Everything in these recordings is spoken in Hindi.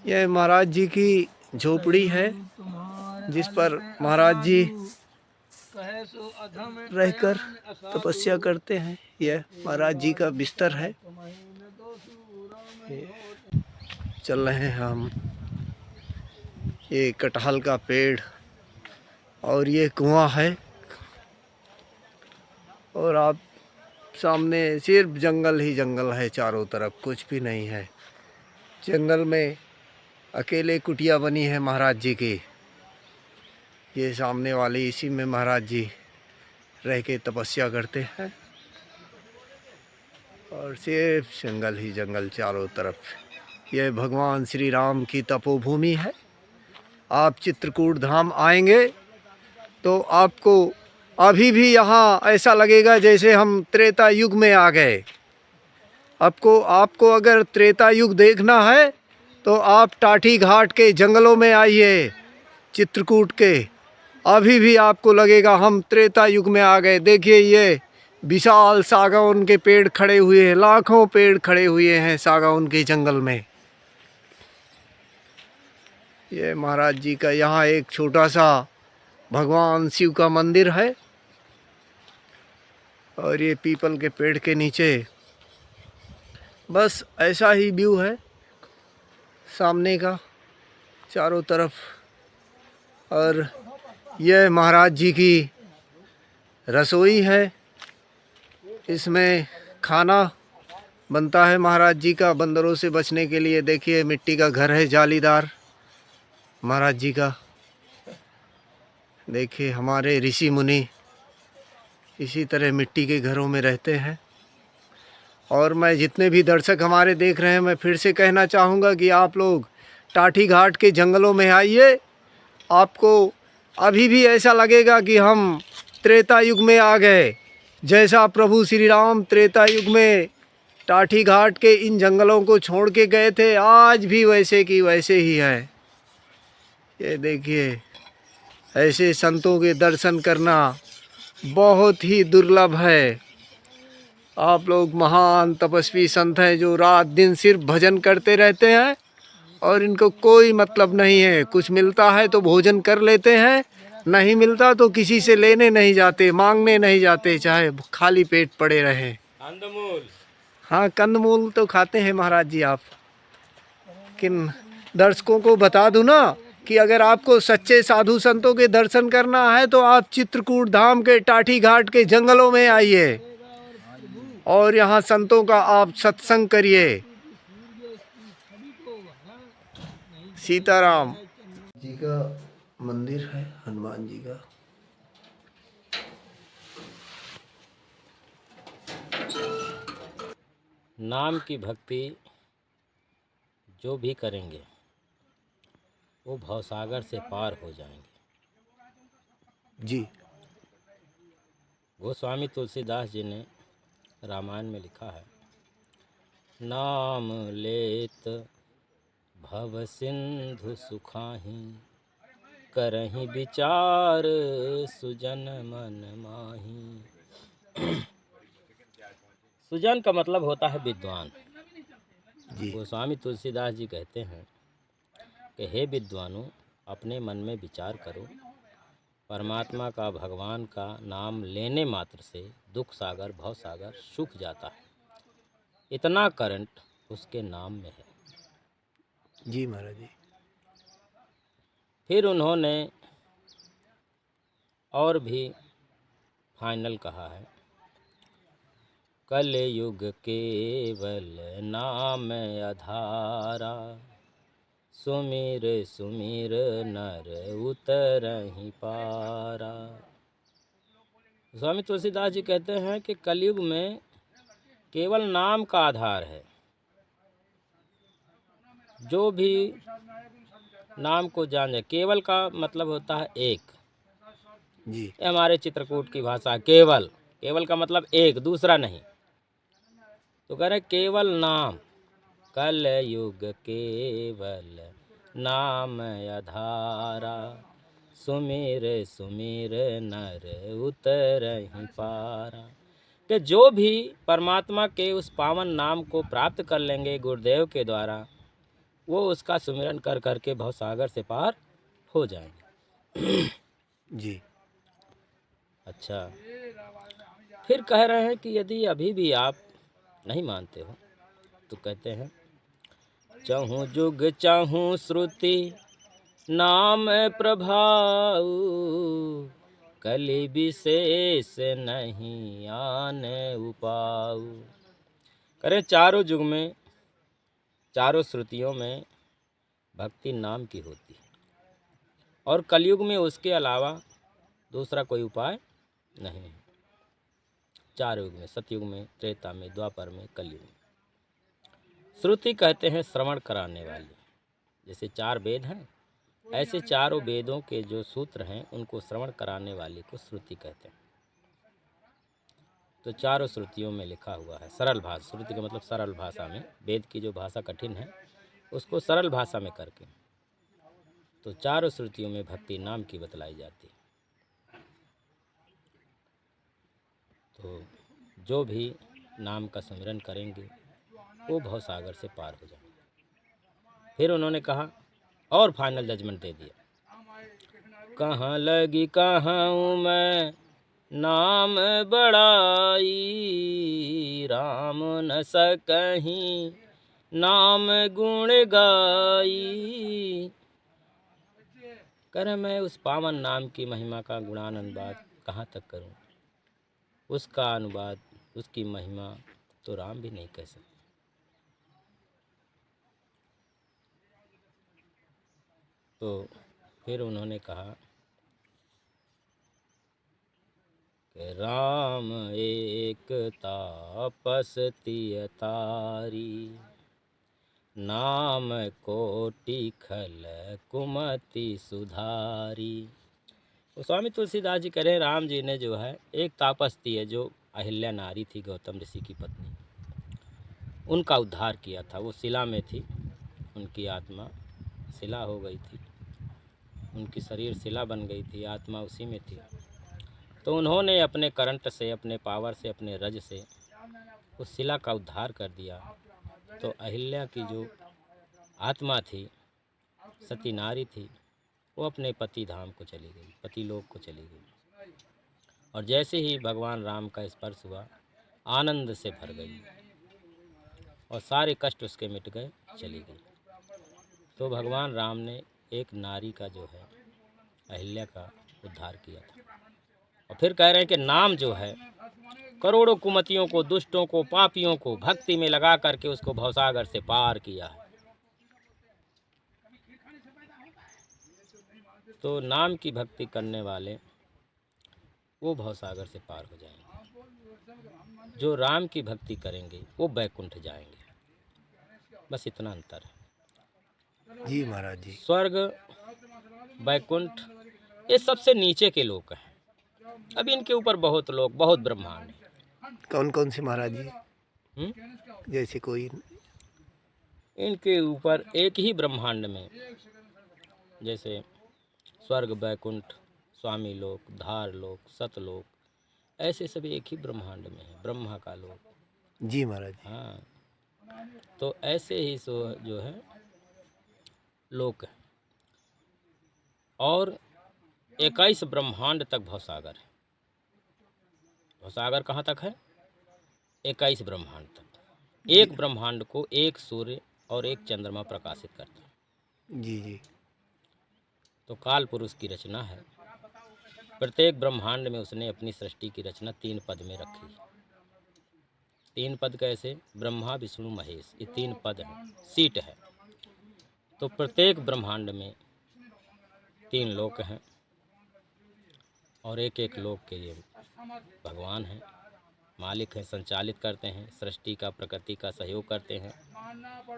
यह महाराज जी की झोपड़ी है जिस पर महाराज जी रहकर तपस्या करते हैं। यह महाराज जी का बिस्तर है। चल रहे हैं हम। ये कटहल का पेड़ और ये कुआं है और आप सामने सिर्फ जंगल ही जंगल है, चारों तरफ कुछ भी नहीं है। जंगल में अकेले कुटिया बनी है महाराज जी की। ये सामने वाली, इसी में महाराज जी रह के तपस्या करते हैं और सिर्फ जंगल ही जंगल चारों तरफ। यह भगवान श्री राम की तपोभूमि है। आप चित्रकूट धाम आएंगे तो आपको अभी भी यहाँ ऐसा लगेगा जैसे हम त्रेता युग में आ गए। आपको अगर त्रेता युग देखना है तो आप टाठी घाट के जंगलों में आइए चित्रकूट के। अभी भी आपको लगेगा हम त्रेता युग में आ गए। देखिए ये विशाल सागौन के पेड़ खड़े हुए हैं, लाखों पेड़ खड़े हुए हैं सागौन के जंगल में। ये महाराज जी का यहाँ एक छोटा सा भगवान शिव का मंदिर है और ये पीपल के पेड़ के नीचे बस ऐसा ही व्यू है सामने का चारों तरफ। और यह महाराज जी की रसोई है। इसमें खाना बनता है महाराज जी का बंदरों से बचने के लिए। देखिए मिट्टी का घर है जालीदार महाराज जी का। देखिए हमारे ऋषि मुनि इसी तरह मिट्टी के घरों में रहते हैं। और मैं जितने भी दर्शक हमारे देख रहे हैं, मैं फिर से कहना चाहूँगा कि आप लोग टाठी घाट के जंगलों में आइए। आपको अभी भी ऐसा लगेगा कि हम त्रेता युग में आ गए। जैसा प्रभु श्री राम त्रेता युग में टाठी घाट के इन जंगलों को छोड़ के गए थे, आज भी वैसे की वैसे ही है। ये देखिए ऐसे संतों के दर्शन करना बहुत ही दुर्लभ है। आप लोग महान तपस्वी संत हैं जो रात दिन सिर्फ भजन करते रहते हैं और इनको कोई मतलब नहीं है। कुछ मिलता है तो भोजन कर लेते हैं, नहीं मिलता तो किसी से लेने नहीं जाते, मांगने नहीं जाते, चाहे खाली पेट पड़े रहें। कंदमूल, हाँ कंदमूल तो खाते हैं महाराज जी आप। किन दर्शकों को बता दूं ना कि अगर आपको सच्चे साधु संतों के दर्शन करना है तो आप चित्रकूट धाम के टाठी घाट के जंगलों में आइए और यहाँ संतों का आप सत्संग करिए। सीताराम जी का मंदिर है, हनुमान जी का। नाम की भक्ति जो भी करेंगे वो भवसागर से पार हो जाएंगे जी। गोस्वामी तुलसीदास जी ने रामायण में लिखा है, नाम लेत भव सिंधु सुखाही, करहीं विचार सुजन मन माही। सुजन का मतलब होता है विद्वान। गोस्वामी तुलसीदास जी कहते हैं कि हे विद्वानों, अपने मन में विचार करो, परमात्मा का, भगवान का नाम लेने मात्र से दुख सागर भव सागर सूख जाता है। इतना करंट उसके नाम में है। जी महाराज जी। फिर उन्होंने और भी फाइनल कहा है, कल युग केवल नाम आधारा, सुमिर सुमिर नर उतरहि पारा। स्वामी तुलसीदास जी कहते हैं कि कलयुग में केवल नाम का आधार है। जो भी नाम को जान जाए, केवल का मतलब होता है एक जी। ये हमारे चित्रकूट की भाषा, केवल, केवल का मतलब एक, दूसरा नहीं। तो कह रहे केवल नाम, कल युग केवल नाम आधारा, सुमिर सुमिर नर उतरहि पारा। कि जो भी परमात्मा के उस पावन नाम को प्राप्त कर लेंगे गुरुदेव के द्वारा, वो उसका सुमिरन कर करके भवसागर से पार हो जाएंगे। जी। अच्छा, फिर कह रहे हैं कि यदि अभी भी आप नहीं मानते हो तो कहते हैं, चहूँ जुग चाहूँ श्रुति नाम प्रभाऊ, कलि विशेष नहीं आने उपाऊ। करें चारों युग में, चारों श्रुतियों में भक्ति नाम की होती है, और कलयुग में उसके अलावा दूसरा कोई उपाय नहीं है। चार युग में, सतयुग में, त्रेता में, द्वापर में, कलयुग में। श्रुति कहते हैं श्रवण कराने वाली। जैसे चार वेद हैं, ऐसे चारों वेदों के जो सूत्र हैं उनको श्रवण कराने वाली को श्रुति कहते हैं। तो चारों श्रुतियों में लिखा हुआ है सरल भाषा। श्रुति का मतलब सरल भाषा में, वेद की जो भाषा कठिन है उसको सरल भाषा में करके, तो चारों श्रुतियों में भक्ति नाम की बतलाई जाती है। तो जो भी नाम का सुमिरन करेंगे वो भवसागर से पार हो जाएंगे। फिर उन्होंने कहा और फाइनल जजमेंट दे दिया, कहाँ लगी कहाँ मैं नाम बड़ाई, राम न सकहीं नाम गुण गाई। कर मैं उस पावन नाम की महिमा का गुणान अनुवाद कहाँ तक करूं, उसका अनुवाद, उसकी महिमा तो राम भी नहीं कह सकते। तो फिर उन्होंने कहा कि राम एक तापस्ती तारी, नाम कोटि खल कुमति सुधारी। तो स्वामी तुलसीदास जी कह रहे हैं, राम जी ने जो है एक तापस्ती है, जो अहिल्या नारी थी गौतम ऋषि की पत्नी, उनका उद्धार किया था। वो शिला में थी, उनकी आत्मा शिला हो गई थी, उनकी शरीर शिला बन गई थी, आत्मा उसी में थी। तो उन्होंने अपने करंट से, अपने पावर से, अपने रज से उस शिला का उद्धार कर दिया। तो अहिल्या की जो आत्मा थी, सती नारी थी, वो अपने पति धाम को चली गई, पति लोक को चली गई। और जैसे ही भगवान राम का स्पर्श हुआ, आनंद से भर गई और सारे कष्ट उसके मिट गए, चली गई। तो भगवान राम ने एक नारी का जो है अहिल्या का उद्धार किया था। और फिर कह रहे हैं कि नाम जो है करोड़ों कुमतियों को, दुष्टों को, पापियों को भक्ति में लगा करके उसको भवसागर से पार किया है। तो नाम की भक्ति करने वाले वो भवसागर से पार हो जाएंगे, जो राम की भक्ति करेंगे वो बैकुंठ जाएंगे। बस इतना अंतर है। जी महाराज जी। स्वर्ग, बैकुंठ ये सबसे नीचे के लोग हैं। अब इनके ऊपर बहुत लोग, बहुत ब्रह्मांड हैं। कौन कौन से महाराज जी? जैसे कोई? इनके ऊपर एक ही ब्रह्मांड में, जैसे स्वर्ग, बैकुंठ, स्वामी लोक, धार लोक, सतलोक, ऐसे सभी एक ही ब्रह्मांड में है, ब्रह्मा का लोक। जी महाराज जी। हाँ, तो ऐसे ही सो जो है लोक है। और 21 ब्रह्मांड तक भवसागर है। भवसागर कहाँ तक है? 21 ब्रह्मांड तक। एक ब्रह्मांड को एक सूर्य और एक चंद्रमा प्रकाशित करता है। जी जी। तो काल पुरुष की रचना है। प्रत्येक ब्रह्मांड में उसने अपनी सृष्टि की रचना 3 पद में रखी। 3 पद कैसे? ब्रह्मा, विष्णु, महेश, ये 3 पद हैं, सीट है। तो प्रत्येक ब्रह्मांड में 3 लोक हैं और एक एक लोक के ये भगवान हैं, मालिक हैं, संचालित करते हैं, सृष्टि का, प्रकृति का सहयोग करते हैं।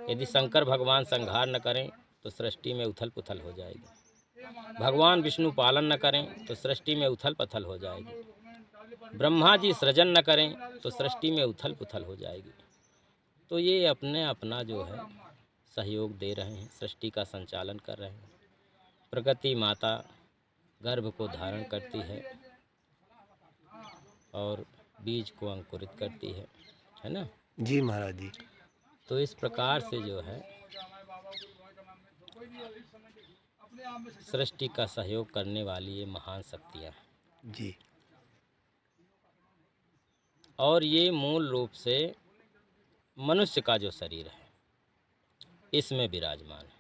यदि शंकर भगवान संहार न करें तो सृष्टि में उथल पुथल हो जाएगी। भगवान विष्णु पालन न करें तो सृष्टि में उथल पुथल हो जाएगी। ब्रह्मा जी सृजन न करें तो सृष्टि में उथल पुथल हो जाएगी। तो ये अपने अपना जो है सहयोग दे रहे हैं, सृष्टि का संचालन कर रहे हैं। प्रकृति माता गर्भ को धारण करती है और बीज को अंकुरित करती है ना? जी महाराज जी। तो इस प्रकार से जो है सृष्टि का सहयोग करने वाली ये महान शक्तियाँ हैं। जी और ये मूल रूप से मनुष्य का जो शरीर है इसमें विराजमान है।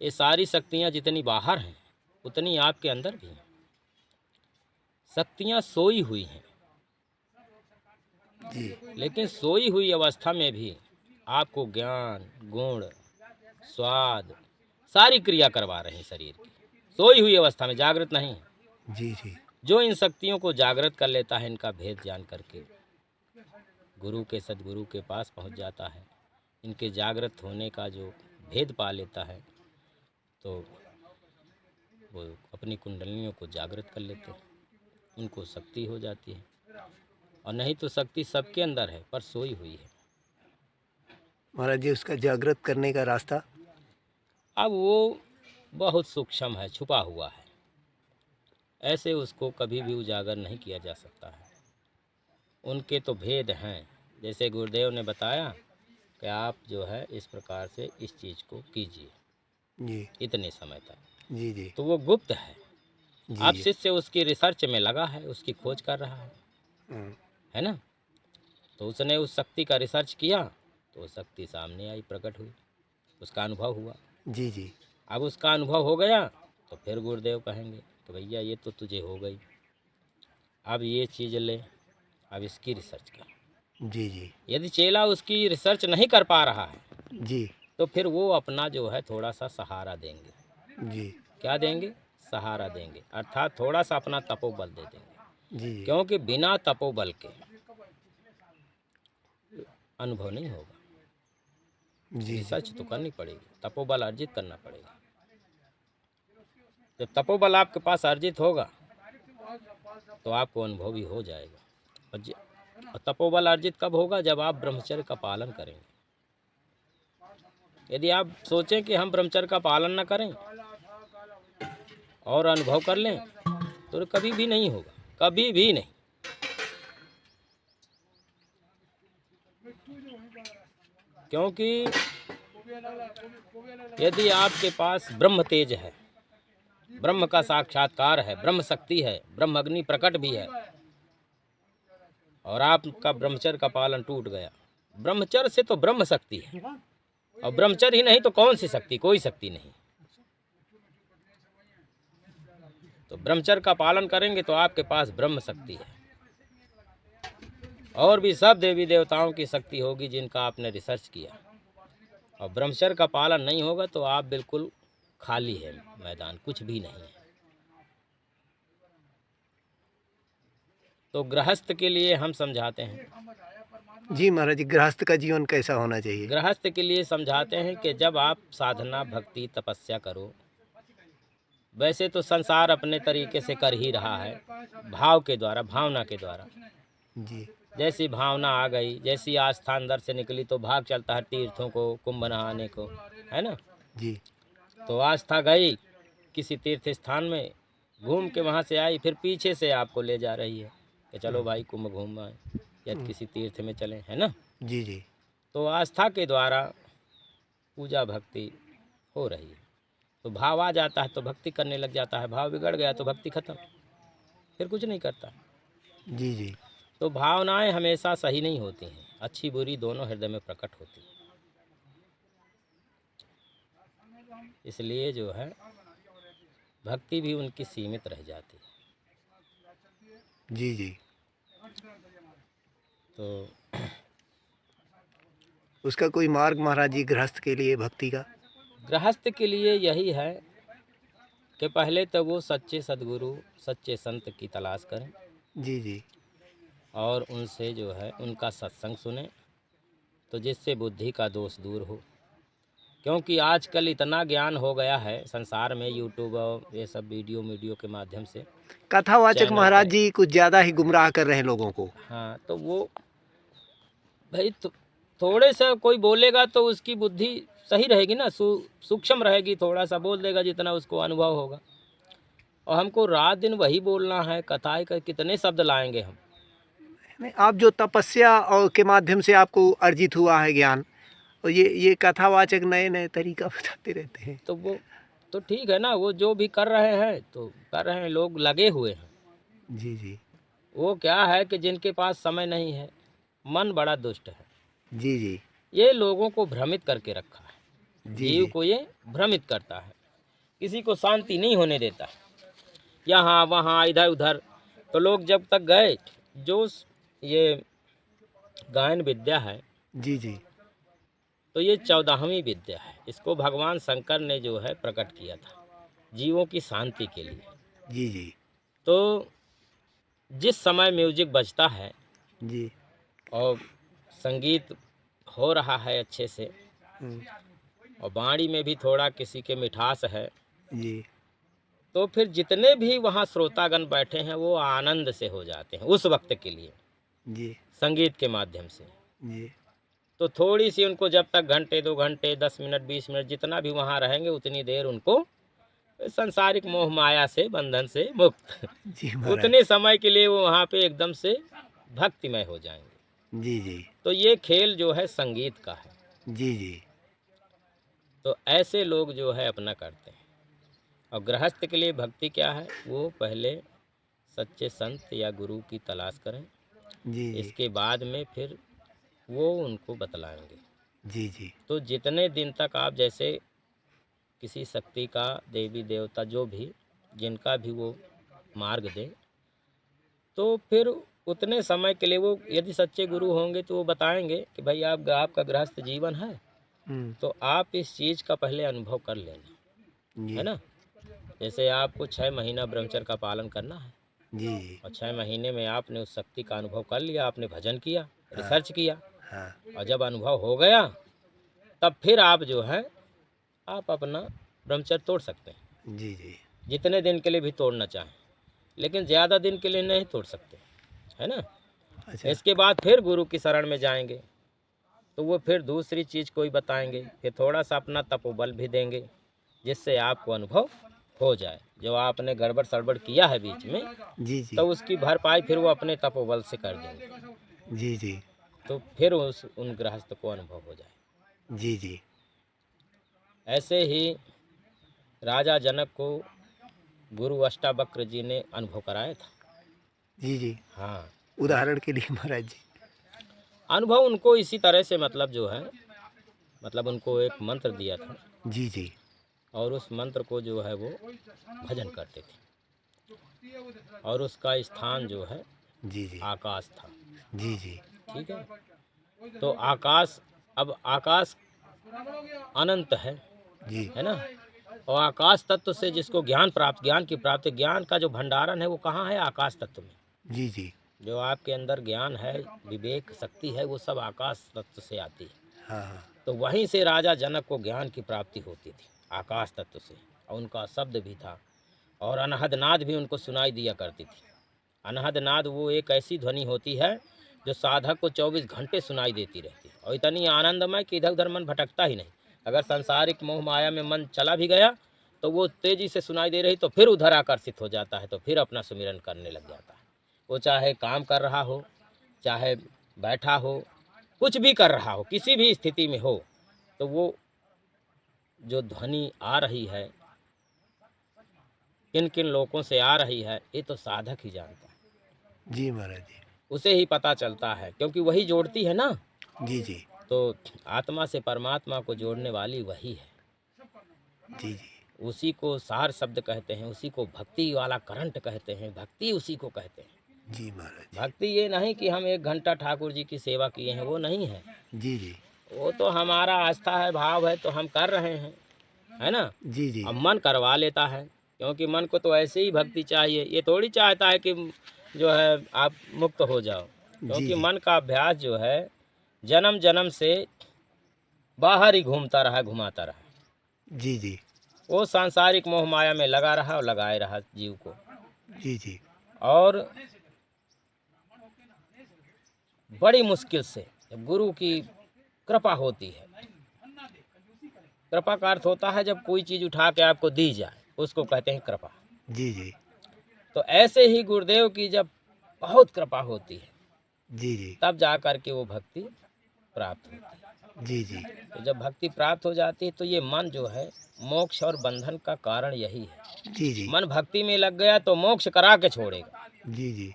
ये सारी शक्तियाँ जितनी बाहर हैं उतनी आपके अंदर भी हैं। शक्तियाँ सोई हुई हैं, जी लेकिन सोई हुई अवस्था में भी आपको ज्ञान, गुण, स्वाद सारी क्रिया करवा रहे हैं शरीर की। सोई हुई अवस्था में, जागृत नहीं। जी जी जो इन शक्तियों को जागृत कर लेता है, इनका भेद जान करके गुरु के सद्गुरु के पास पहुंच जाता है, इनके जागृत होने का जो भेद पा लेता है, तो वो अपनी कुंडलियों को जागृत कर लेते हैं, उनको शक्ति हो जाती है। और नहीं तो शक्ति सबके अंदर है पर सोई हुई है। महाराज जी, उसका जागृत करने का रास्ता? अब वो बहुत सूक्ष्म है, छुपा हुआ है, ऐसे उसको कभी भी उजागर नहीं किया जा सकता है। उनके तो भेद हैं, जैसे गुरुदेव ने बताया कि आप जो है इस प्रकार से इस चीज़ को कीजिए जी इतने समय तक, जी जी तो वो गुप्त है। जी आप जी शिष्य उसकी रिसर्च में लगा है, उसकी खोज कर रहा है ना। तो उसने उस शक्ति का रिसर्च किया तो वो शक्ति सामने आई, प्रकट हुई, उसका अनुभव हुआ। जी जी अब उसका अनुभव हो गया तो फिर गुरुदेव कहेंगे कि भैया ये तो तुझे हो गई, अब ये चीज़ ले, अब इसकी रिसर्च कर। जी जी यदि चेला उसकी रिसर्च नहीं कर पा रहा है जी तो फिर वो अपना जो है थोड़ा सा सहारा देंगे। जी क्या देंगे? सहारा देंगे, अर्थात थोड़ा सा अपना तपोबल दे देंगे, जी क्योंकि बिना तपोबल के अनुभव नहीं होगा। जी रिसर्च तो करनी पड़ेगी, तपोबल अर्जित करना पड़ेगा। जब तपोबल आपके पास अर्जित होगा तो आपको अनुभव भी हो जाएगा। और तपोबल अर्जित कब होगा? जब आप ब्रह्मचर्य का पालन करेंगे। यदि आप सोचें कि हम ब्रह्मचर्य का पालन न करें और अनुभव कर लें तो कभी भी नहीं होगा, कभी भी नहीं। क्योंकि यदि आपके पास ब्रह्म तेज है, ब्रह्म का साक्षात्कार है, ब्रह्म शक्ति है, ब्रह्म अग्नि प्रकट भी है, और आपका ब्रह्मचर्य का पालन टूट गया, ब्रह्मचर्य से तो ब्रह्म शक्ति है, और ब्रह्मचर्य ही नहीं तो कौन सी शक्ति? कोई शक्ति नहीं। तो ब्रह्मचर्य का पालन करेंगे तो आपके पास ब्रह्म शक्ति है, और भी सब देवी देवताओं की शक्ति होगी जिनका आपने रिसर्च किया। और ब्रह्मचर्य का पालन नहीं होगा तो आप बिल्कुल खाली है मैदान, कुछ भी नहीं है। तो गृहस्थ के लिए हम समझाते हैं। जी महाराज जी, गृहस्थ का जीवन कैसा होना चाहिए? गृहस्थ के लिए समझाते हैं कि जब आप साधना, भक्ति, तपस्या करो, वैसे तो संसार अपने तरीके से कर ही रहा है, भाव के द्वारा, भावना के द्वारा। जी जैसी भावना आ गई, जैसी आस्था अंदर से निकली तो भाग चलता है तीर्थों को, कुंभ नहाने को, है ना। जी तो आस्था गई किसी तीर्थ स्थान में, घूम के वहाँ से आई, फिर पीछे से आपको ले जा रही है कि चलो भाई कुंभ घूम आए या किसी तीर्थ में चलें, है ना। जी जी तो आस्था के द्वारा पूजा भक्ति हो रही है, तो भाव आ जाता है तो भक्ति करने लग जाता है, भाव बिगड़ गया तो भक्ति खत्म, फिर कुछ नहीं करता। जी जी तो भावनाएं हमेशा सही नहीं होती हैं, अच्छी बुरी दोनों हृदय में प्रकट होती हैं। इसलिए जो है भक्ति भी उनकी सीमित रह जाती है। जी जी तो उसका कोई मार्ग महाराज जी गृहस्थ के लिए भक्ति का? गृहस्थ के लिए यही है कि पहले तो वो सच्चे सद्गुरु, सच्चे संत की तलाश करें जी जी और उनसे जो है उनका सत्संग सुने, तो जिससे बुद्धि का दोष दूर हो। क्योंकि आजकल इतना ज्ञान हो गया है संसार में, यूट्यूब और ये सब वीडियो के माध्यम से, कथावाचक चैनल महाराज पे। जी कुछ ज़्यादा ही गुमराह कर रहे हैं लोगों को। हाँ, तो वो भाई थोड़े सा कोई बोलेगा तो उसकी बुद्धि सही रहेगी ना, सूक्ष्म रहेगी, थोड़ा सा बोल देगा जितना उसको अनुभव होगा। और हमको रात दिन वही बोलना है, कथाएं का कितने शब्द लाएंगे हम। नहीं, आप जो तपस्या और के माध्यम से आपको अर्जित हुआ है ज्ञान, और ये कथावाचक नए नए तरीका बताते रहते हैं। तो वो तो ठीक है ना, वो जो भी कर रहे हैं तो कर रहे हैं, लोग लगे हुए हैं। जी जी वो क्या है कि जिनके पास समय नहीं है, मन बड़ा दुष्ट है, जी जी ये लोगों को भ्रमित करके रखा है। जी जीव जी को ये भ्रमित करता है, किसी को शांति नहीं होने देता, यहाँ वहाँ इधर उधर। तो लोग जब तक गए, जो ये गायन विद्या है, जी जी तो ये 14वीं विद्या है। इसको भगवान शंकर ने जो है प्रकट किया था जीवों की शांति के लिए। जी जी तो जिस समय म्यूजिक बजता है जी और संगीत हो रहा है अच्छे से, हम्म, और वाणी में भी थोड़ा किसी के मिठास है, जी तो फिर जितने भी वहाँ श्रोतागण बैठे हैं वो आनंद से हो जाते हैं उस वक्त के लिए, जी संगीत के माध्यम से। जी तो थोड़ी सी उनको, जब तक घंटे 2 घंटे 10 मिनट 20 मिनट जितना भी वहाँ रहेंगे, उतनी देर उनको संसारिक मोह माया से, बंधन से मुक्त जी महाराज। उतने समय के लिए वो वहाँ पे एकदम से भक्तिमय हो जाएंगे। जी जी तो ये खेल जो है संगीत का है। जी जी तो ऐसे लोग जो है अपना करते हैं। और गृहस्थ के लिए भक्ति क्या है, वो पहले सच्चे संत या गुरु की तलाश करें, जी जी इसके बाद में फिर वो उनको बतलाएंगे। जी जी तो जितने दिन तक आप जैसे किसी शक्ति का, देवी देवता जो भी, जिनका भी वो मार्ग दे, तो फिर उतने समय के लिए वो, यदि सच्चे गुरु होंगे तो वो बताएंगे कि भाई आपका गृहस्थ जीवन है, तो आप इस चीज़ का पहले अनुभव कर लेना, जी है ना। जैसे आपको 6 महीना ब्रह्मचर्य का पालन करना है, जी जी और 6 महीने में आपने उस शक्ति का अनुभव कर लिया, आपने भजन किया, रिसर्च किया, हाँ और जब अनुभव हो गया, तब फिर आप जो है आप अपना ब्रह्मचर्य तोड़ सकते हैं, जी जी जितने दिन के लिए भी तोड़ना चाहें, लेकिन ज़्यादा दिन के लिए नहीं तोड़ सकते, है ना। अच्छा इसके बाद फिर गुरु की शरण में जाएंगे, तो वो फिर दूसरी चीज़ कोई बताएंगे, फिर थोड़ा सा अपना तपोबल भी देंगे, जिससे आपको अनुभव हो जाए। जो आपने गड़बड़ सड़बड़ किया है बीच में, जी जी तो उसकी भरपाई फिर वो अपने तपोबल से कर देंगे, जी जी तो फिर उन गृहस्थ को अनुभव हो जाए। जी जी ऐसे ही राजा जनक को गुरु अष्टावक्र जी ने अनुभव कराया था। जी जी हाँ, उदाहरण के लिए महाराज जी। अनुभव उनको इसी तरह से, मतलब जो है, मतलब उनको एक मंत्र दिया था, जी जी और उस मंत्र को जो है वो भजन करते थे, और उसका स्थान जो है जी जी आकाश था। जी जी ठीक है, तो आकाश, अब आकाश अनंत जी है ना। और आकाश तत्व से जिसको ज्ञान प्राप्त, ज्ञान की प्राप्ति, ज्ञान का जो भंडारण है वो कहाँ है, आकाश तत्व में। जी जी जो आपके अंदर ज्ञान है, विवेक शक्ति है, वो सब आकाश तत्व से आती है। हाँ हाँ तो वहीं से राजा जनक को ज्ञान की प्राप्ति होती थी, आकाश तत्व से, और उनका शब्द भी था, और अनहद नाद भी उनको सुनाई दिया करती थी। अनहद नाद वो एक ऐसी ध्वनि होती है जो साधक को 24 घंटे सुनाई देती रहती है, और इतनी आनंदमय कि इधर उधर मन भटकता ही नहीं। अगर सांसारिक मोह माया में मन चला भी गया, तो वो तेजी से सुनाई दे रही, तो फिर उधर आकर्षित हो जाता है, तो फिर अपना सुमिरन करने लग जाता है। वो चाहे काम कर रहा हो, चाहे बैठा हो, कुछ भी कर रहा हो, किसी भी स्थिति में हो, तो वो जो ध्वनि आ रही है, किन किन लोगों से आ रही है, ये तो साधक ही जानता है, जी महाराज जी। उसे ही पता चलता है, क्योंकि वही जोड़ती है ना। जी जी तो आत्मा से परमात्मा को जोड़ने वाली वही है, जी जी उसी को सार शब्द कहते हैं, उसी को भक्ति वाला करंट कहते हैं, भक्ति उसी को कहते हैं। जी महाराज जी। भक्ति ये नहीं कि हम 1 घंटा ठाकुर जी की सेवा किए हैं, वो नहीं है। जी जी वो तो हमारा आस्था है, भाव है, तो हम कर रहे हैं, है ना। जी जी अब मन करवा लेता है, क्योंकि मन को तो ऐसे ही भक्ति चाहिए, ये थोड़ी चाहता है कि जो है आप मुक्त हो जाओ, जी क्योंकि जी मन का अभ्यास जो है जन्म जन्म से बाहर ही घूमता रहा, घुमाता रहा, जी जी वो सांसारिक मोह माया में लगा रहा और लगाए रहा जीव को। जी जी और बड़ी मुश्किल से जब गुरु की कृपा होती है, कृपा का अर्थ होता है जब कोई चीज़ उठा के आपको दी जाए, उसको कहते हैं कृपा। जी जी तो ऐसे ही गुरुदेव की जब बहुत कृपा होती है, जी जी तब जा कर के वो भक्ति प्राप्त होती है। जी जी तो जब भक्ति प्राप्त हो जाती है तो ये मन जो है मोक्ष और बंधन का कारण यही है। जी जी मन भक्ति में लग गया तो मोक्ष करा के छोड़ेगा, जी जी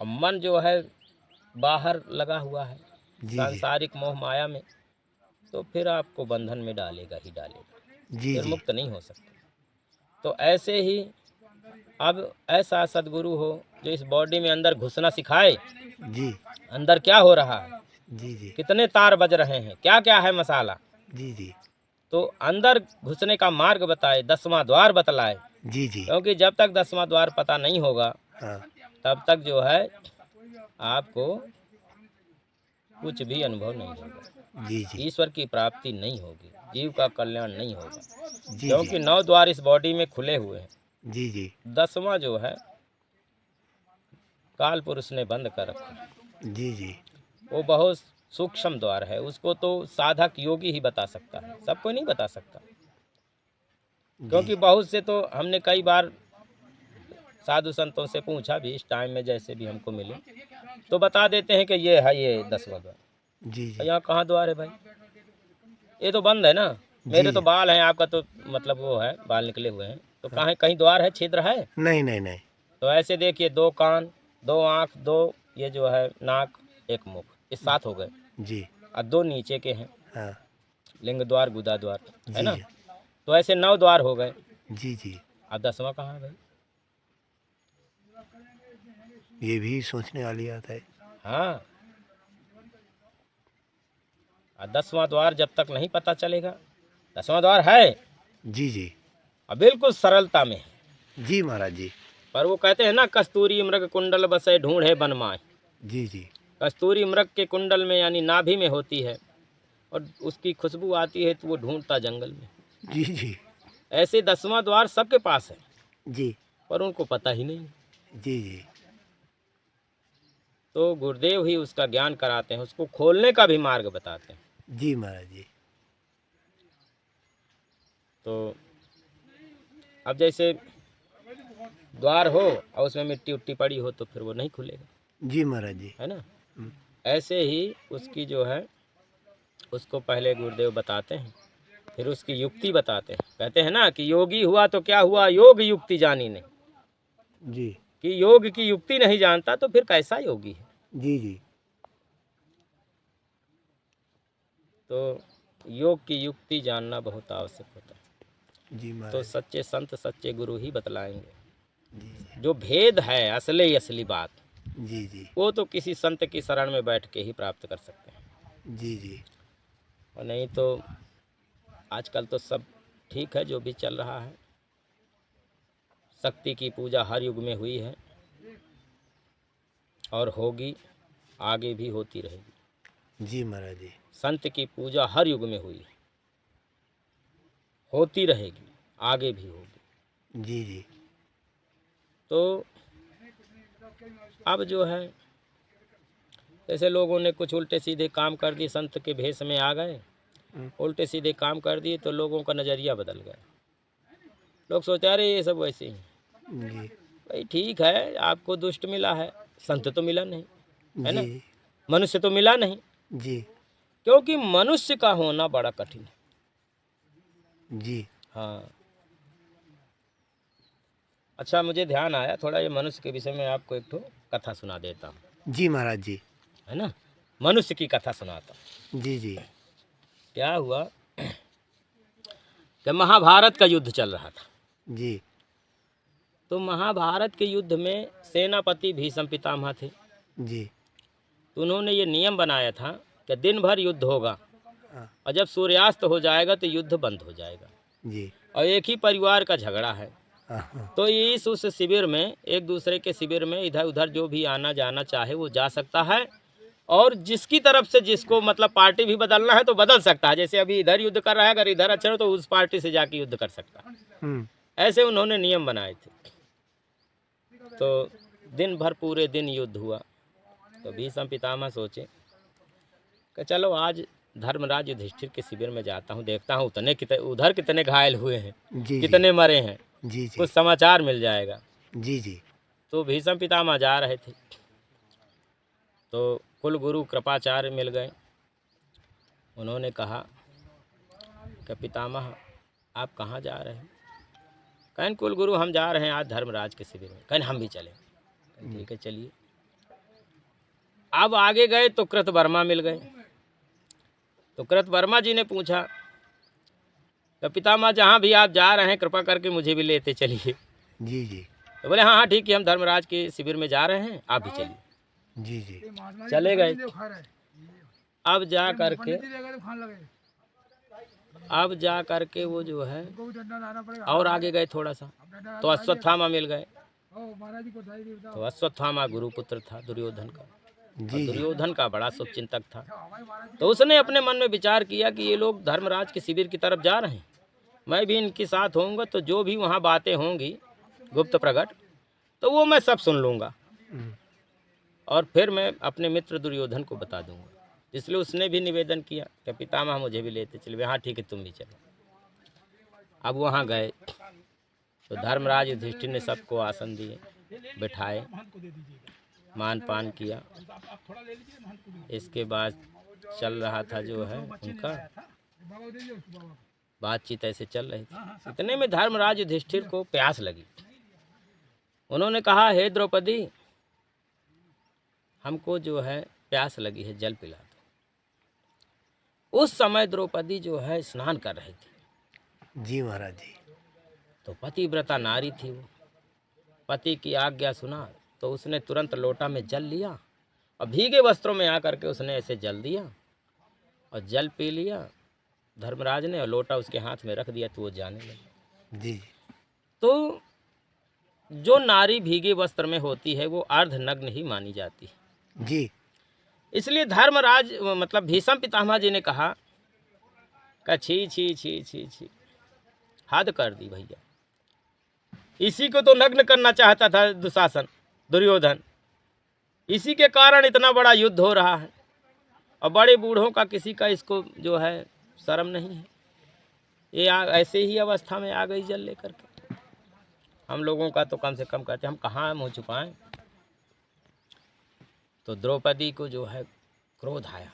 और मन जो है बाहर लगा हुआ है जी जी सांसारिक मोह माया में, तो फिर आपको बंधन में डालेगा ही डालेगा, जी फिर जी मुक्त नहीं हो सकते। तो ऐसे ही अब ऐसा सदगुरु हो जो इस बॉडी में अंदर घुसना सिखाए, जी अंदर क्या हो रहा है, जी जी कितने तार बज रहे हैं, क्या क्या है मसाला, जी जी तो अंदर घुसने का मार्ग बताए, 10वां द्वार बतलाए। जी जी क्योंकि जब तक 10वां द्वार पता नहीं होगा हाँ तब तक जो है आपको कुछ भी अनुभव नहीं होगा, जी जी ईश्वर की प्राप्ति नहीं होगी, जीव का कल्याण नहीं होगा। जी क्योंकि जी 9 द्वार इस बॉडी में खुले हुए हैं, जी जी 10वां जो है काल पुरुष ने बंद कर रखा है। जी जी वो बहुत सूक्ष्म द्वार है, उसको तो साधक योगी ही बता सकता है, सबको नहीं बता सकता। क्योंकि बहुत से तो हमने कई बार साधु संतों से पूछा भी, इस टाइम में जैसे भी हमको मिले तो बता देते हैं कि ये है ये 10वां द्वार। जी जी यहाँ कहाँ द्वार है भाई, ये तो बंद है ना, मेरे तो बाल हैं, आपका तो मतलब वो है बाल निकले हुए हैं, तो कहाँ है, कहीं द्वार है, छिद्र है? नहीं नहीं नहीं तो ऐसे देखिए 2 कान, 2 आँख, 2 ये जो है नाक, 1 मुख, ये 7 हो गए, जी और 2 नीचे के हैं, हाँ लिंग द्वार, गुदा द्वार, है जी ना। तो ऐसे 9 द्वार हो गए, जी जी अब 10वां कहाँ है भाई? ये भी सोचने वाली बात है। हाँ, और 10वां द्वार जब तक नहीं पता चलेगा, 10वां द्वार है जी जी और बिल्कुल सरलता में है। जी महाराज जी पर वो कहते हैं ना, कस्तूरी मृग कुंडल बसे ढूंढे बनमाए। जी जी कस्तूरी मृग के कुंडल में यानी नाभि में होती है, और उसकी खुशबू आती है तो वो ढूंढता जंगल में। जी जी ऐसे 10वां द्वार सबके पास है, जी पर उनको पता ही नहीं। जी जी तो गुरुदेव ही उसका ज्ञान कराते हैं, उसको खोलने का भी मार्ग बताते हैं। जी महाराज जी तो अब जैसे द्वार हो और उसमें मिट्टी उट्टी पड़ी हो तो फिर वो नहीं खुलेगा, जी महाराज जी है ना। ऐसे ही उसकी जो है उसको पहले गुरुदेव बताते हैं, फिर उसकी युक्ति बताते हैं। कहते हैं ना कि योगी हुआ तो क्या हुआ, योग युक्ति जानी नहीं। जी कि योग की युक्ति नहीं जानता तो फिर कैसा योगी है। जी जी तो योग की युक्ति जानना बहुत आवश्यक होता है। जी तो महाराज सच्चे संत सच्चे गुरु ही बतलाएंगे। जी जो भेद है असली बात, जी जी वो तो किसी संत की शरण में बैठ के ही प्राप्त कर सकते हैं, जी जी और नहीं तो आजकल तो सब ठीक है जो भी चल रहा है। शक्ति की पूजा हर युग में हुई है और होगी, आगे भी होती रहेगी। जी महाराज जी संत की पूजा हर युग में हुई, होती रहेगी, आगे भी होगी। जी जी तो अब जो है जैसे लोगों ने कुछ उल्टे सीधे काम कर दिए, संत के भेष में आ गए, उल्टे सीधे काम कर दिए तो लोगों का नज़रिया बदल गया। लोग सोचते अरे ये सब वैसे ही जी भाई, ठीक है आपको दुष्ट मिला है, संत तो मिला नहीं, है ना, जी मनुष्य तो मिला नहीं। जी क्योंकि मनुष्य का होना बड़ा कठिन है। जी हाँ, अच्छा मुझे ध्यान आया थोड़ा, ये मनुष्य के विषय में आपको एक ठो कथा सुना देता हूँ, जी महाराज जी है ना। मनुष्य की कथा सुनाता हूँ। जी जी क्या हुआ कि महाभारत का युद्ध चल रहा था। जी तो महाभारत के युद्ध में सेनापति भीष्म पितामह थे। जी तो उन्होंने ये नियम बनाया था कि दिन भर युद्ध होगा, हाँ और जब सूर्यास्त हो जाएगा तो युद्ध बंद हो जाएगा। जी और एक ही परिवार का झगड़ा है, हाँ तो इस उस शिविर में, एक दूसरे के शिविर में इधर उधर जो भी आना जाना चाहे वो जा सकता है, और जिसकी तरफ से जिसको मतलब पार्टी भी बदलना है तो बदल सकता है। जैसे अभी इधर युद्ध कर रहा है, अगर इधर अच्छा हो तो उस पार्टी से जाके युद्ध कर सकता है। ऐसे उन्होंने नियम बनाए थे। तो दिन भर पूरे दिन युद्ध हुआ। तो भीष्म पितामह सोचे कि चलो आज धर्मराज युधिष्ठिर के शिविर में जाता हूँ, देखता हूँ उधर कितने घायल हुए हैं, जी कितने मरे हैं, जी जी कुछ समाचार मिल जाएगा। जी जी तो भीष्म पितामह जा रहे थे, तो कुल गुरु कृपाचार्य मिल गए। उन्होंने कहा कि पितामह आप कहाँ जा रहे हैं? कहन कुल गुरु हम जा रहे हैं आज धर्मराज के शिविर में। कहन हम भी चले। ठीक है चलिए। अब आगे गए तो कृतवर्मा मिल गए। तो कृतवर्मा जी ने पूछा कि पितामह जहाँ भी आप जा रहे हैं कृपा करके मुझे भी लेते चलिए। जी जी तो बोले हाँ हाँ ठीक है, हम धर्मराज के शिविर में जा रहे हैं, आप भी चलिए। जी जी चले गए। अब जा करके वो जो है और आगे गए थोड़ा सा तो अश्वत्थामा मिल गए। तो अश्वत्थामा गुरुपुत्र था दुर्योधन का। और जी जी दुर्योधन का बड़ा शुभचिंतक था। तो उसने अपने मन में विचार किया कि ये लोग धर्मराज के शिविर की तरफ जा रहे हैं, मैं भी इनके साथ होऊंगा तो जो भी वहाँ बातें होंगी गुप्त प्रकट तो वो मैं सब सुन लूँगा और फिर मैं अपने मित्र दुर्योधन को बता दूंगा। इसलिए उसने भी निवेदन किया कि पितामह मुझे भी लेते चलिए। हाँ ठीक है तुम भी चलो। अब वहाँ गए तो धर्मराज युधिष्ठिर ने सबको आसन दिए, बिठाए, मान पान किया। इसके बाद चल रहा था जो है उनका बातचीत ऐसे चल रही थी। इतने में धर्मराज युधिष्ठिर को प्यास लगी। उन्होंने कहा हे द्रौपदी हमको जो है प्यास लगी है, जल पिला दो। उस समय द्रौपदी जो है स्नान कर रही थी। जी महाराज जी। तो पतिव्रता नारी थी वो, पति की आज्ञा सुना तो उसने तुरंत लोटा में जल लिया और भीगे वस्त्रों में आकर के उसने ऐसे जल दिया और जल पी लिया धर्मराज ने और लोटा उसके हाथ में रख दिया तो वो जाने लगी। जी तो जो नारी भीगे वस्त्र में होती है वो अर्धनग्न ही मानी जाती है। जी इसलिए धर्मराज मतलब भीष्म पितामह जी ने कहा कि छी छी छी छी छी, हद कर दी भैया। इसी को तो नग्न करना चाहता था दुशासन दुर्योधन, इसी के कारण इतना बड़ा युद्ध हो रहा है और बड़े बूढ़ों का किसी का इसको जो है शर्म नहीं है। ये ऐसे ही अवस्था में आ गई जल लेकर के। हम लोगों का तो कम से कम कहते हम कहाँ मुँह छुपाएं। तो द्रौपदी को जो है क्रोध आया।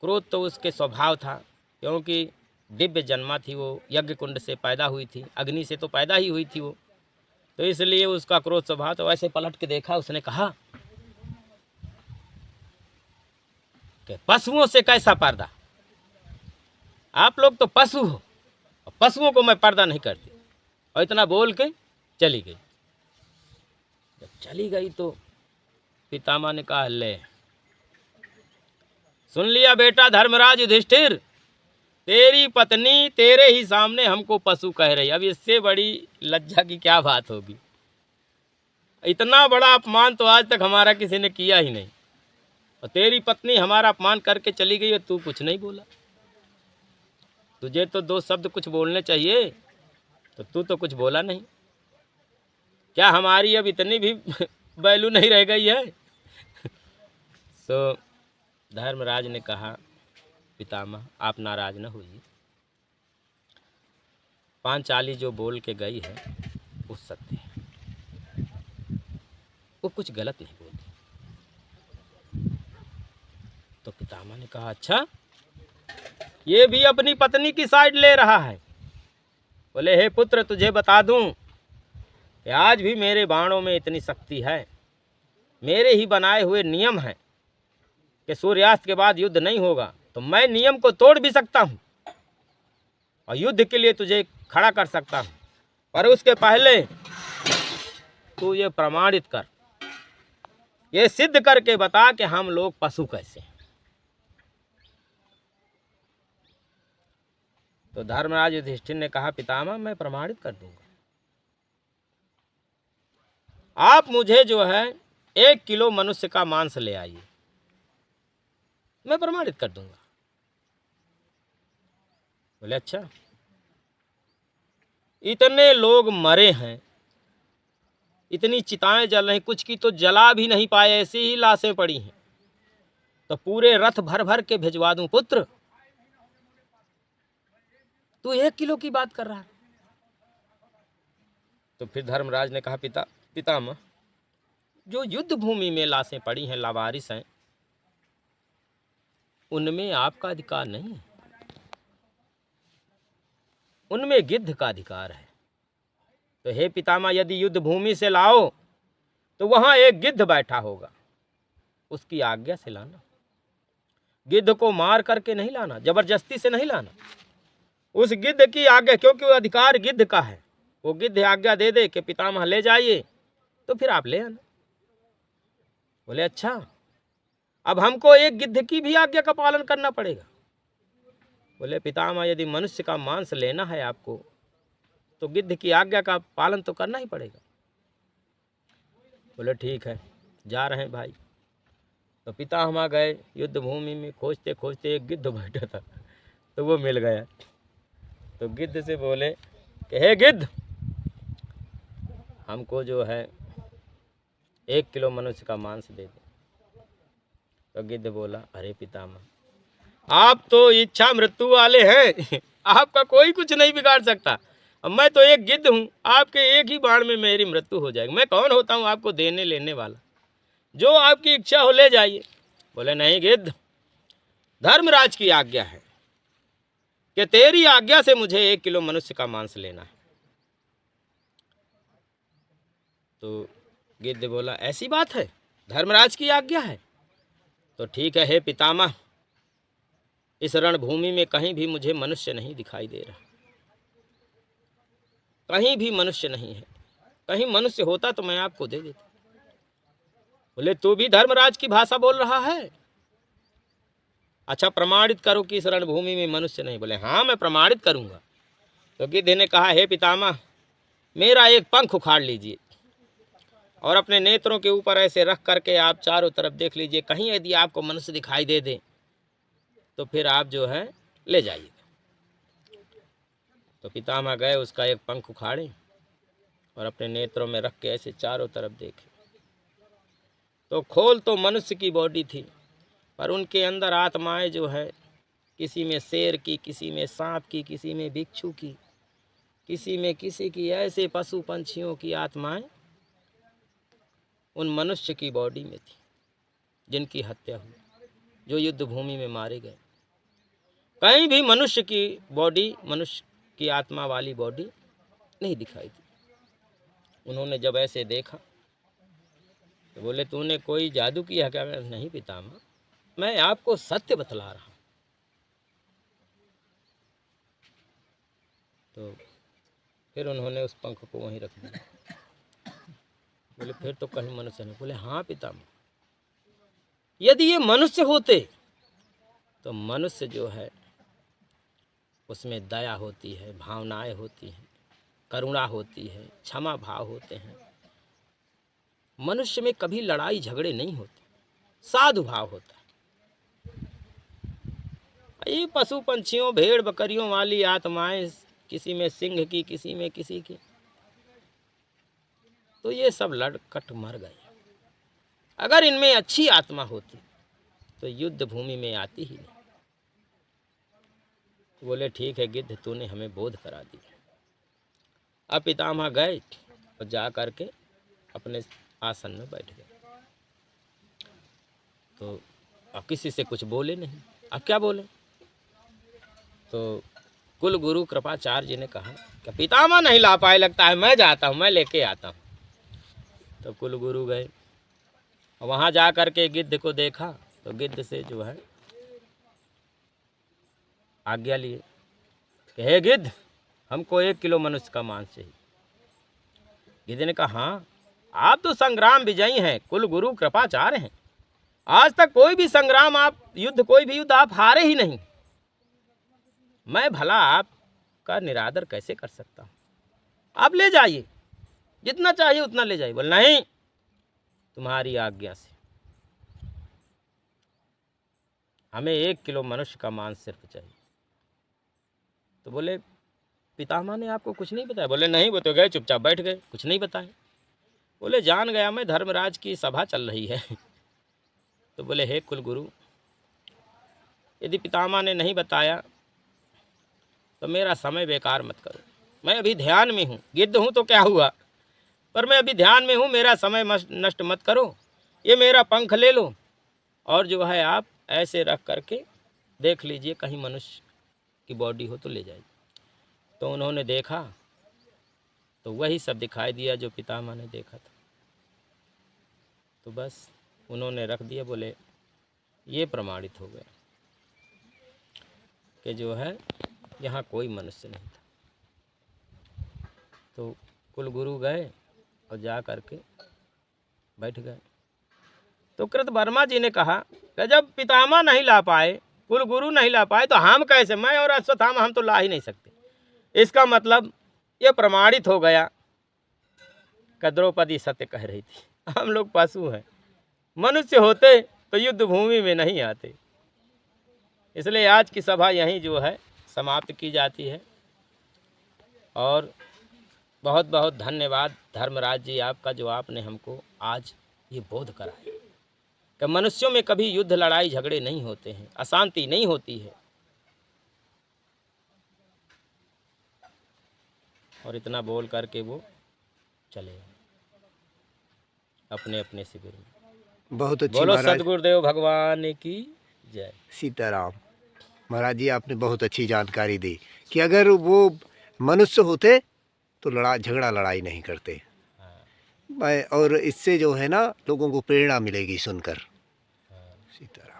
क्रोध तो उसके स्वभाव था क्योंकि दिव्य जन्मा थी वो, यज्ञ कुंड से पैदा हुई थी, अग्नि से तो पैदा ही हुई थी वो, तो इसलिए उसका क्रोध स्वभाव। तो ऐसे पलट के देखा, उसने कहा कि पशुओं से कैसा पर्दा, आप लोग तो पशु हो और पशुओं को मैं पर्दा नहीं करती। और इतना बोल के चली गई। जब चली गई तो पितामह ने कहा ले सुन लिया बेटा धर्मराज युधिष्ठिर, तेरी पत्नी तेरे ही सामने हमको पशु कह रही। अब इससे बड़ी लज्जा की क्या बात होगी। इतना बड़ा अपमान तो आज तक हमारा किसी ने किया ही नहीं और तेरी पत्नी हमारा अपमान करके चली गई और तू कुछ नहीं बोला। तुझे तो दो शब्द कुछ बोलने चाहिए तो तू तो कुछ बोला नहीं। क्या हमारी अब इतनी भी वैल्यू नहीं रह गई है? तो धर्मराज ने कहा पितामह आप नाराज न होइए, पांचाली जो बोल के गई है वो सत्य है, वो कुछ गलत नहीं बोली। तो पितामह ने कहा अच्छा ये भी अपनी पत्नी की साइड ले रहा है। बोले हे पुत्र तुझे बता दूं कि आज भी मेरे बाणों में इतनी शक्ति है, मेरे ही बनाए हुए नियम हैं कि सूर्यास्त के बाद युद्ध नहीं होगा, तो मैं नियम को तोड़ भी सकता हूँ और युद्ध के लिए तुझे खड़ा कर सकता हूँ। पर उसके पहले तू ये प्रमाणित कर, ये सिद्ध करके बता कि हम लोग पशु कैसे हैं। तो धर्मराज युधिष्ठिर ने कहा पितामह मैं प्रमाणित कर दूंगा। आप मुझे जो है 1 किलो मनुष्य का मांस ले आइए, मैं प्रमाणित कर दूंगा। बोले अच्छा इतने लोग मरे हैं, इतनी चिताएं जल रही, कुछ की तो जला भी नहीं पाए, ऐसी ही लाशें पड़ी हैं, तो पूरे रथ भर भर के भिजवा दूं पुत्र, तू 1 किलो की बात कर रहा है। तो फिर धर्मराज ने कहा पितामह जो युद्ध भूमि में लाशें पड़ी हैं, लावारिस हैं, उनमें आपका अधिकार नहीं है, उनमें गिद्ध का अधिकार है। तो हे पितामह, यदि युद्ध भूमि से लाओ तो वहां एक गिद्ध बैठा होगा, उसकी आज्ञा से लाना। गिद्ध को मार करके नहीं लाना, जबरदस्ती से नहीं लाना, उस गिद्ध की आज्ञा, क्योंकि वो अधिकार गिद्ध का है। वो गिद्ध आज्ञा दे दे कि पितामह ले जाइए, तो फिर आप ले आना। बोले अच्छा, अब हमको एक गिद्ध की भी आज्ञा का पालन करना पड़ेगा। बोले पितामह, यदि मनुष्य का मांस लेना है आपको तो गिद्ध की आज्ञा का पालन तो करना ही पड़ेगा। बोले ठीक है, जा रहे हैं भाई। तो पितामह गए युद्ध भूमि में, खोजते खोजते एक गिद्ध बैठा था तो वो मिल गया। तो गिद्ध से बोले कि हे गिद्ध, हमको जो है 1 किलो मनुष्य का मांस दे दे। तो गिद्ध बोला, अरे पितामह, आप तो इच्छा मृत्यु वाले हैं, आपका कोई कुछ नहीं बिगाड़ सकता। अब मैं तो एक गिद्ध हूँ, आपके एक ही बाण में मेरी मृत्यु हो जाएगी। मैं कौन होता हूँ आपको देने लेने वाला? जो आपकी इच्छा हो ले जाइए। बोले नहीं गिद्ध, धर्मराज की आज्ञा है कि तेरी आज्ञा से मुझे 1 किलो मनुष्य का मांस लेना है। तो गिद्ध बोला, ऐसी बात है, धर्मराज की आज्ञा है तो ठीक है। हे पितामह, इस रणभूमि में कहीं भी मुझे मनुष्य नहीं दिखाई दे रहा, कहीं भी मनुष्य नहीं है। कहीं मनुष्य होता तो मैं आपको दे देता। बोले तू भी धर्मराज की भाषा बोल रहा है? अच्छा, प्रमाणित करो कि इस रणभूमि में मनुष्य नहीं। बोले हाँ, मैं प्रमाणित करूंगा। तो गिद्ध ने कहा, हे पितामह, मेरा एक पंख उखाड़ लीजिए और अपने नेत्रों के ऊपर ऐसे रख करके आप चारों तरफ देख लीजिए, कहीं यदि आपको मनुष्य दिखाई दे दे तो फिर आप जो है ले जाइए। तो पितामह गए, उसका एक पंख उखाड़े और अपने नेत्रों में रख के ऐसे चारों तरफ देखे। तो खोल तो मनुष्य की बॉडी थी, पर उनके अंदर आत्माएं जो है, किसी में शेर की, किसी में सांप की, किसी में भिक्षु की, किसी में किसी की, ऐसे पशु पंछियों की आत्माएं उन मनुष्य की बॉडी में थी, जिनकी हत्या हुई, जो युद्ध भूमि में मारे गए। कहीं भी मनुष्य की बॉडी, मनुष्य की आत्मा वाली बॉडी नहीं दिखाई दी। उन्होंने जब ऐसे देखा तो बोले, तूने कोई जादू किया क्या? नहीं पितामह, मैं आपको सत्य बतला रहा हूँ। तो फिर उन्होंने उस पंख को वहीं रख दिया। बोले फिर तो कहीं मनुष्य नहीं। बोले हाँ पितामह, यदि ये मनुष्य होते तो मनुष्य जो है उसमें दया होती है, भावनाएं होती हैं, करुणा होती है, क्षमा भाव होते हैं। मनुष्य में कभी लड़ाई झगड़े नहीं होते, साधु भाव होता है। ये पशु पंछियों, भेड़ बकरियों वाली आत्माएं, किसी में सिंह की, किसी में किसी की, तो ये सब लड़ कट मर गए। अगर इनमें अच्छी आत्मा होती तो युद्ध भूमि में आती ही नहीं। बोले ठीक है गिद्ध, तूने हमें बोध करा दिया। अब पितामह गए और जा करके अपने आसन में बैठ गए। तो अब किसी से कुछ बोले नहीं। अब क्या बोले? तो कुल गुरु कृपाचार्य जी ने कहा कि पितामह नहीं ला पाए, लगता है मैं जाता हूँ, मैं लेके आता हूँ। तो कुल गुरु गए, वहाँ जा कर के गिद्ध को देखा तो गिद्ध से जो है आज्ञा लिए कि हे गिद्ध, हमको 1 किलो मनुष्य का मांस चाहिए। गिद्ध ने कहा हाँ, आप तो संग्राम विजयी हैं, कुल गुरु कृपाचार्य हैं। आज तक कोई भी संग्राम, आप युद्ध, कोई भी युद्ध आप हारे ही नहीं। मैं भला आपका निरादर कैसे कर सकता हूँ? आप ले जाइए, जितना चाहिए उतना ले जाइए। बोल नहीं, तुम्हारी आज्ञा से हमें 1 किलो मनुष्य का मांस सिर्फ चाहिए। तो बोले पितामह ने आपको कुछ नहीं बताया? बोले नहीं, वो तो गए चुपचाप बैठ गए, कुछ नहीं बताए। बोले जान गया मैं, धर्मराज की सभा चल रही है। तो बोले हे कुलगुरु, यदि पितामह ने नहीं बताया तो मेरा समय बेकार मत करो। मैं अभी ध्यान में हूँ, गिद्ध हूँ तो क्या हुआ, पर मैं अभी ध्यान में हूँ, मेरा समय नष्ट मत करो। ये मेरा पंख ले लो और जो है आप ऐसे रख करके देख लीजिए कहीं मनुष्य की बॉडी हो तो ले जाइए। तो उन्होंने देखा तो वही सब दिखाई दिया जो पितामह ने देखा था। तो बस उन्होंने रख दिया, बोले ये प्रमाणित हो गया कि जो है यहाँ कोई मनुष्य नहीं था। तो कुलगुरु गए और जा कर के बैठ गए। तो कृतवर्मा जी ने कहा कि जब पितामह नहीं ला पाए, कुलगुरु नहीं ला पाए, तो हम कैसे, मैं और अश्वत्थामा हम तो ला ही नहीं सकते। इसका मतलब ये प्रमाणित हो गया कि द्रौपदी सत्य कह रही थी, हम लोग पशु हैं, मनुष्य होते तो युद्ध भूमि में नहीं आते। इसलिए आज की सभा यहीं जो है समाप्त की जाती है। और बहुत बहुत धन्यवाद धर्मराज जी आपका, जो आपने हमको आज ये बोध कराया कि मनुष्यों में कभी युद्ध लड़ाई झगड़े नहीं होते हैं, अशांति नहीं होती है। और इतना बोल करके वो चले गए अपने अपने शिविर में। बहुत अच्छी बोलो महाराज। सदगुरुदेव भगवान की जय। सीताराम। महाराज जी आपने बहुत अच्छी जानकारी दी कि अगर वो मनुष्य होते तो झगड़ा लड़ाई नहीं करते। और इससे जो है ना लोगों को प्रेरणा मिलेगी सुनकर। सीताराम।